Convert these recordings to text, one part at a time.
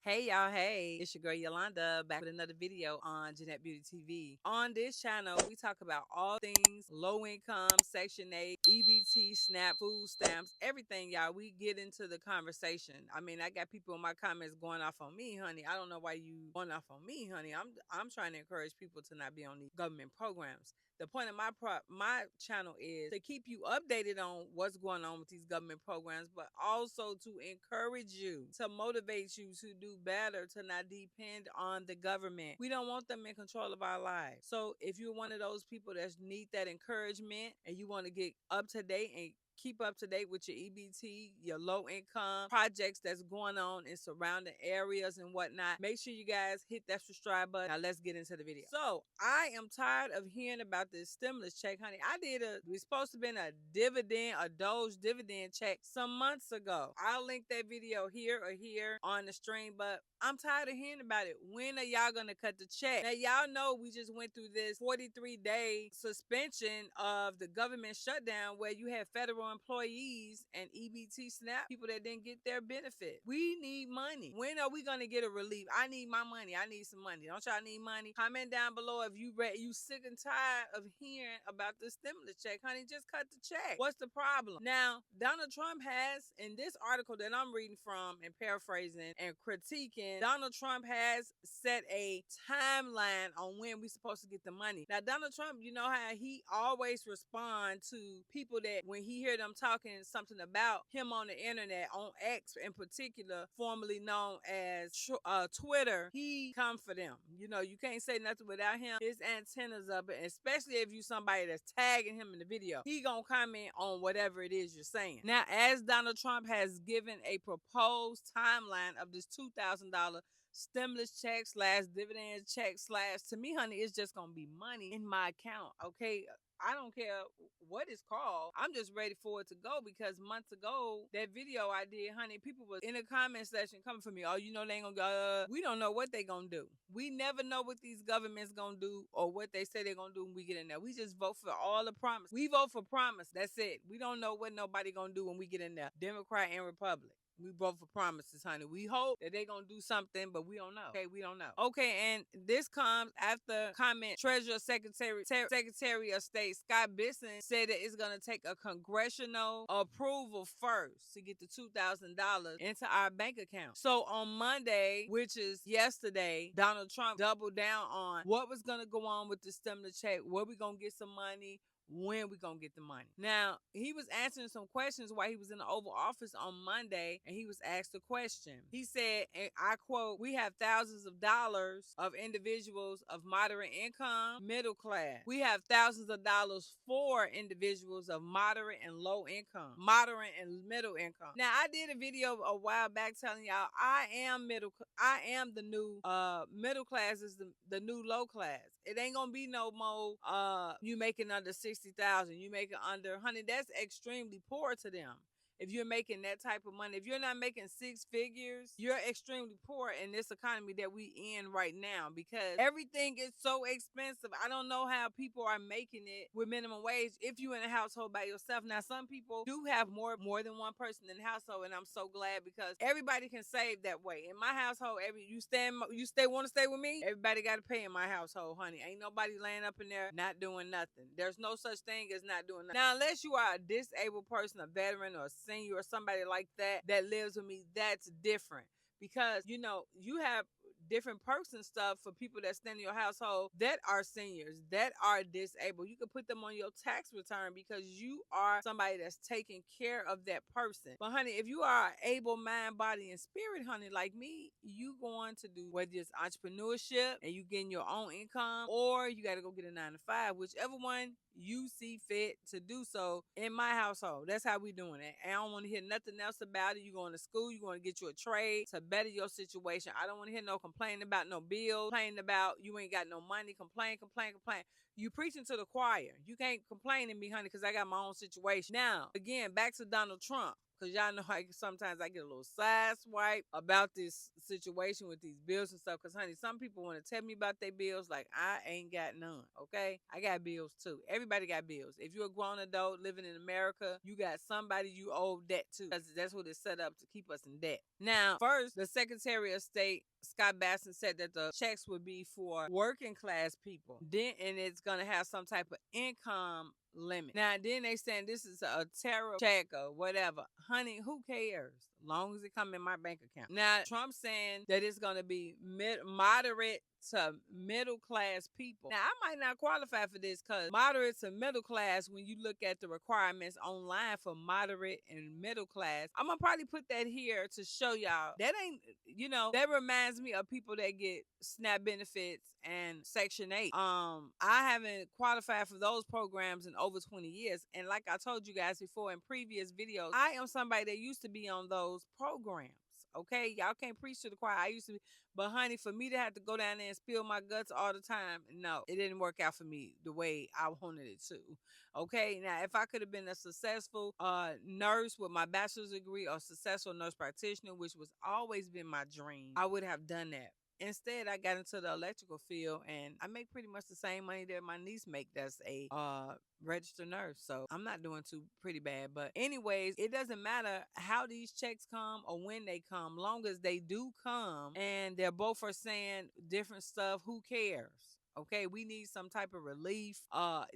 Hey y'all, hey, it's your girl Yolanda back with another video on Jeanette Beauty TV. On this channel, we talk about all things low income, Section 8, EBT, SNAP, food stamps, everything, y'all. We get into the conversation. I mean, I got people in my comments going off on me, honey. I don't know why you going off on me, honey. I'm trying to encourage people to not be on these government programs. The point of my channel is to keep you updated on what's going on with these government programs, but also to encourage you, to motivate you to do better, to not depend on the government. We don't want them in control of our lives. So if you're one of those people that need that encouragement and you want to get up to date and keep up to date with your EBT, your low income projects that's going on in surrounding areas and whatnot. Make sure you guys hit that subscribe button. Now let's get into the video. So I am tired of hearing about this stimulus check, honey. We supposed to been a dividend, a Doge dividend check some months ago. I'll link that video here or here on the stream, but I'm tired of hearing about it. When are y'all gonna cut the check? Now y'all know we just went through this 43-day suspension of the government shutdown where you had federal employees and EBT SNAP people that didn't get their benefit. We need money. When are we gonna get a relief? I need my money. I need some money. Don't y'all need money? Comment down below if you sick and tired of hearing about the stimulus check, honey. Just cut the check. What's the problem? Now, Donald Trump has, in this article that I'm reading from and paraphrasing and critiquing, Donald Trump has set a timeline on when we're supposed to get the money. Now, Donald Trump, you know how he always responds to people that when he hear them talking something about him on the internet, on X in particular, formerly known as Twitter, he come for them. You know, you can't say nothing without him. His antennas up, and especially if you somebody that's tagging him in the video, he gonna comment on whatever it is you're saying. Now, as Donald Trump has given a proposed timeline of this $2,000 stimulus check slash dividend check slash, to me, honey, it's just gonna be money in my account. Okay, I don't care what it's called. I'm just ready for it to go because months ago, that video I did, honey, people was in the comment section coming for me. Oh, you know they ain't gonna go. We don't know what they gonna do. We never know what these governments gonna do or what they say they're gonna do when we get in there. We just vote for all the promise. We vote for promise. That's it. We don't know what nobody gonna do when we get in there. Democrat and Republican. We vote for promises, honey. We hope that they're going to do something, but we don't know. Okay, we don't know. Okay, and this comes after comment Treasurer Secretary of State Scott Bessent said that it's going to take a congressional approval first to get the $2,000 into our bank account. So on Monday, which is yesterday, Donald Trump doubled down on what was going to go on with the stimulus check, where we going to get some money, when we gonna get the money. Now, he was answering some questions while he was in the Oval Office on Monday, and he was asked a question. He said, and I quote, "We have thousands of dollars of individuals of moderate income, middle class. We have thousands of dollars for individuals of moderate and low income, moderate and middle income." Now, I did a video a while back telling y'all I am the new middle class is the new low class. It ain't gonna be no more you making under 60,000, you making under, honey, that's extremely poor to them. If you're making that type of money, if you're not making six figures, you're extremely poor in this economy that we in right now because everything is so expensive. I don't know how people are making it with minimum wage if you're in a household by yourself. Now, some people do have more than one person in the household, and I'm so glad because everybody can save that way. In my household, want to stay with me? Everybody got to pay in my household, honey. Ain't nobody laying up in there not doing nothing. There's no such thing as not doing nothing. Now, unless you are a disabled person, a veteran, or a senior, or somebody like that lives with me, that's different. Because, you know, you have different perks and stuff for people that stay in your household that are seniors, that are disabled. You can put them on your tax return because you are somebody that's taking care of that person. But honey, if you are able mind, body, and spirit, honey, like me, you going to do whether it's entrepreneurship and you getting your own income, or you got to go get a 9 to 5, whichever one you see fit to do so. In my household, that's how we doing it. And I don't want to hear nothing else about it. You going to school, you going to get you a trade to better your situation. I don't want to hear no complaining about no bills, complaining about you ain't got no money, complain. You preaching to the choir. You can't complain to me, honey, because I got my own situation. Now, again, back to Donald Trump. because y'all know sometimes I get a little side swipe about this situation with these bills and stuff. Because, honey, some people want to tell me about their bills like I ain't got none, okay? I got bills too. Everybody got bills. If you're a grown adult living in America, you got somebody you owe debt to. That's what it's set up to keep us in debt. Now, first, the Secretary of State, Scott Basson, said that the checks would be for working class people. Then, and it's gonna have some type of income limit. Now, then they saying this is a terror check or whatever. Honey, who cares? Long as it come in my bank account. Now, Trump saying that it's gonna be moderate to middle class people. Now, I might not qualify for this because moderate to middle class, when you look at the requirements online for moderate and middle class, I'm gonna probably put that here to show y'all that ain't, that reminds me of people that get SNAP benefits and Section 8. I haven't qualified for those programs in over 20 years. And like I told you guys before in previous videos, I am somebody that used to be on those programs. Okay, y'all can't preach to the choir. I used to be, but honey, for me to have to go down there and spill my guts all the time, no, it didn't work out for me the way I wanted it to. Okay, now if I could have been a successful nurse with my bachelor's degree or successful nurse practitioner, which was always been my dream, I would have done that. Instead, I got into the electrical field, and I make pretty much the same money that my niece make. That's a registered nurse, so I'm not doing too pretty bad. But anyways, it doesn't matter how these checks come or when they come, long as they do come, and they're both are saying different stuff. Who cares? Okay, we need some type of relief.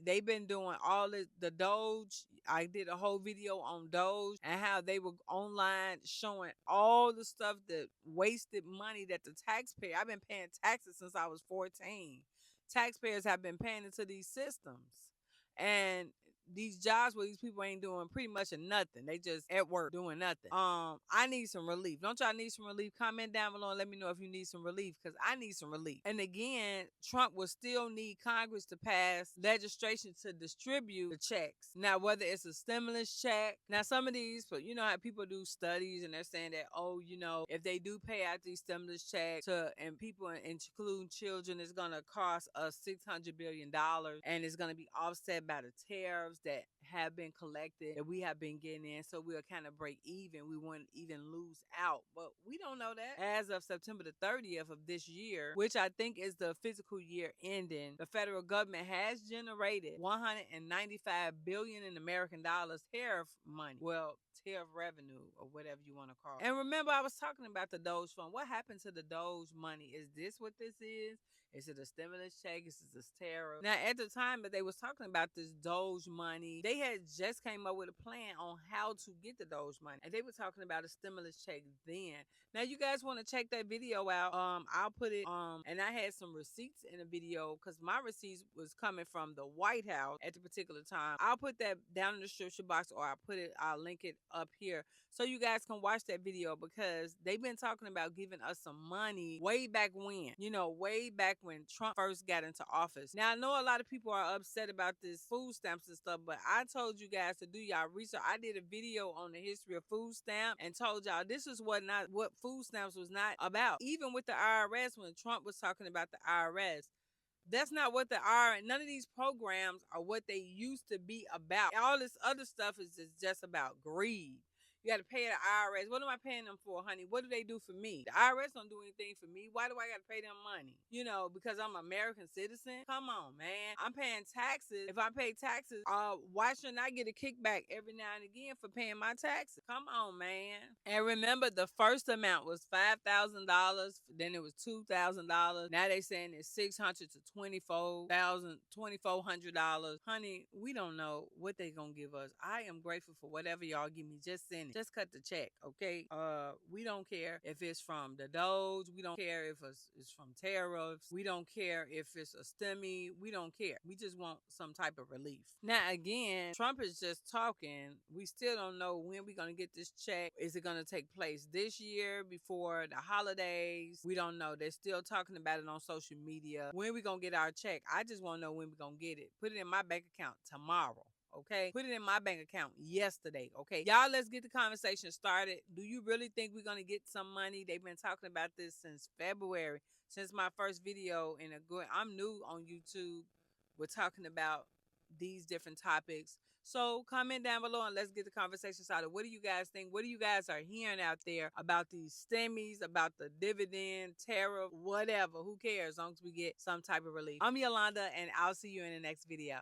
They've been doing all the Doge. I did a whole video on Doge and how they were online showing all the stuff that wasted money that the taxpayer. I've been paying taxes since I was 14. Taxpayers have been paying into these systems. And these jobs where these people ain't doing pretty much nothing. They just at work doing nothing. I need some relief. Don't y'all need some relief? Comment down below and let me know if you need some relief, because I need some relief. And again, Trump will still need Congress to pass legislation to distribute the checks. Now, whether it's a stimulus check, now some of these, but you know how people do studies and they're saying that, oh, if they do pay out these stimulus checks and people, including children, it's gonna cost us $600 billion, and it's gonna be offset by the tariffs that have been collected that we have been getting in, so we'll kind of break even. We won't even lose out, but we don't know that. As of September the 30th of this year, which I think is the fiscal year ending, the federal government has generated $195 billion in American dollars tariff money. Well, tariff revenue or whatever you want to call it. And remember, I was talking about the Doge fund. What happened to the Doge money? Is this what this is? Is it a stimulus check? Is this tariff? Now, at the time that they was talking about this Doge money, they had just came up with a plan on how to get the Doge money. And they were talking about a stimulus check then. Now, you guys want to check that video out. I'll put it, and I had some receipts in the video because my receipts was coming from the White House at the particular time. I'll put that down in the description box, or I'll link it up here so you guys can watch that video, because they've been talking about giving us some money way back when, way back when Trump first got into office. Now, I know a lot of people are upset about this food stamps and stuff, but I told you guys to do y'all research. I did a video on the history of food stamp and told y'all this is what food stamps was not about. Even with the IRS, when Trump was talking about the IRS, that's not what none of these programs are what they used to be about. All this other stuff is just about greed. You got to pay the IRS. What am I paying them for, honey? What do they do for me? The IRS don't do anything for me. Why do I got to pay them money? Because I'm an American citizen? Come on, man. I'm paying taxes. If I pay taxes, why shouldn't I get a kickback every now and again for paying my taxes? Come on, man. And remember, the first amount was $5,000. Then it was $2,000. Now they saying it's $600 to $2,400. Honey, we don't know what they gonna give us. I am grateful for whatever y'all give me. Just send it. Just cut the check, okay? We don't care if it's from the Doge. We don't care if it's from tariffs. We don't care if it's a stimmy. We don't care. We just want some type of relief. Now, again, Trump is just talking. We still don't know when we're going to get this check. Is it going to take place this year before the holidays? We don't know. They're still talking about it on social media. When we going to get our check? I just want to know when we're going to get it. Put it in my bank account tomorrow. Okay, put it in my bank account yesterday. Okay, y'all, let's get the conversation started. Do you really think we're gonna get some money? They've been talking about this since February, since my first video. I'm new on YouTube. We're talking about these different topics. So comment down below and let's get the conversation started. What do you guys think? What do you guys are hearing out there about these stimmies, about the dividend, tariff, whatever? Who cares? As long as we get some type of relief. I'm Yolanda, and I'll see you in the next video.